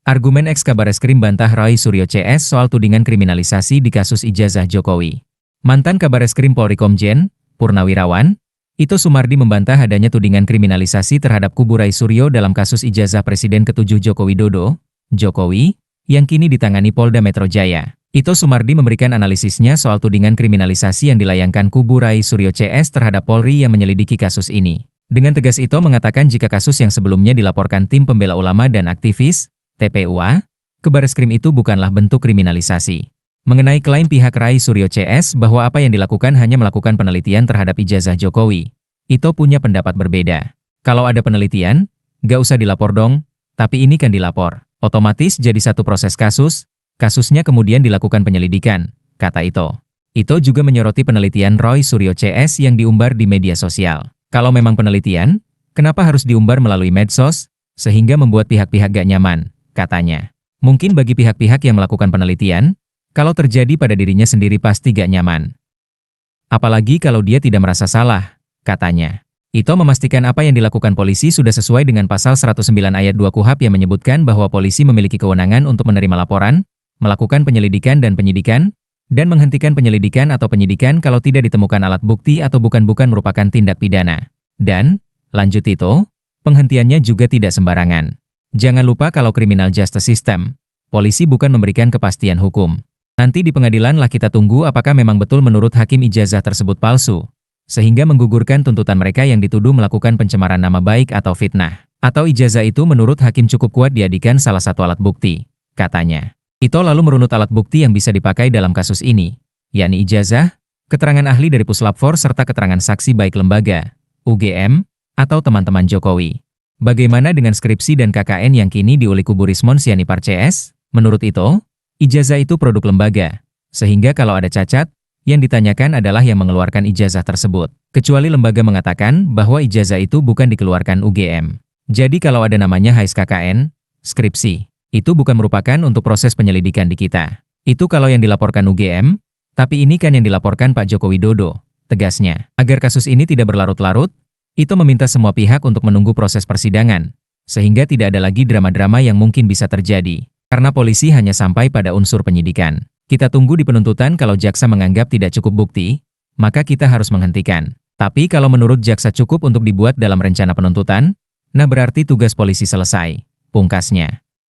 Argumen ex-Kabareskrim bantah Roy Suryo CS soal tudingan kriminalisasi di kasus ijazah Jokowi. Mantan Kabareskrim Polri Komjen, Purnawirawan, Ito Sumardi membantah adanya tudingan kriminalisasi terhadap kubu Roy Suryo dalam kasus ijazah Presiden ke-7 Joko Widodo, Jokowi, yang kini ditangani Polda Metro Jaya. Ito Sumardi memberikan analisisnya soal tudingan kriminalisasi yang dilayangkan kubu Roy Suryo CS terhadap Polri yang menyelidiki kasus ini. Dengan tegas Ito mengatakan jika kasus yang sebelumnya dilaporkan Tim Pembela Ulama dan Aktivis, TPUA, ke Bareskrim itu bukanlah bentuk kriminalisasi. Mengenai klaim pihak Roy Suryo CS bahwa apa yang dilakukan hanya melakukan penelitian terhadap ijazah Jokowi, Ito punya pendapat berbeda. Kalau ada penelitian, gak usah dilapor dong, tapi ini kan dilapor. Otomatis jadi satu proses kasus, kasusnya kemudian dilakukan penyelidikan, kata Ito. Ito juga menyoroti penelitian Roy Suryo CS yang diumbar di media sosial. Kalau memang penelitian, kenapa harus diumbar melalui medsos, sehingga membuat pihak-pihak gak nyaman? Katanya. Mungkin bagi pihak-pihak yang melakukan penelitian, kalau terjadi pada dirinya sendiri pasti gak nyaman. Apalagi kalau dia tidak merasa salah, katanya. Ito memastikan apa yang dilakukan polisi sudah sesuai dengan pasal 109 ayat 2 KUHP yang menyebutkan bahwa polisi memiliki kewenangan untuk menerima laporan, melakukan penyelidikan dan penyidikan, dan menghentikan penyelidikan atau penyidikan kalau tidak ditemukan alat bukti atau bukan merupakan tindak pidana. Dan, lanjut Ito, penghentiannya juga tidak sembarangan. Jangan lupa kalau criminal justice system, polisi bukan memberikan kepastian hukum. Nanti di pengadilan lah kita tunggu apakah memang betul menurut hakim ijazah tersebut palsu, sehingga menggugurkan tuntutan mereka yang dituduh melakukan pencemaran nama baik atau fitnah. Atau ijazah itu menurut hakim cukup kuat dijadikan salah satu alat bukti, katanya. Ito lalu merunut alat bukti yang bisa dipakai dalam kasus ini, yakni ijazah, keterangan ahli dari Puslap 4 serta keterangan saksi baik lembaga, UGM, atau teman-teman Jokowi. Bagaimana dengan skripsi dan KKN yang kini diulik kubu Rismon Sianipar CS? Menurut Ito, ijazah itu produk lembaga, sehingga kalau ada cacat, yang ditanyakan adalah yang mengeluarkan ijazah tersebut. Kecuali lembaga mengatakan bahwa ijazah itu bukan dikeluarkan UGM. Jadi kalau ada namanya HIS KKN, skripsi, itu bukan merupakan untuk proses penyelidikan di kita. Itu kalau yang dilaporkan UGM, tapi ini kan yang dilaporkan Pak Joko Widodo, tegasnya. Agar kasus ini tidak berlarut-larut, Ito meminta semua pihak untuk menunggu proses persidangan, sehingga tidak ada lagi drama-drama yang mungkin bisa terjadi, karena polisi hanya sampai pada unsur penyidikan. Kita tunggu di penuntutan kalau jaksa menganggap tidak cukup bukti, maka kita harus menghentikan. Tapi kalau menurut jaksa cukup untuk dibuat dalam rencana penuntutan, nah berarti tugas polisi selesai, pungkasnya.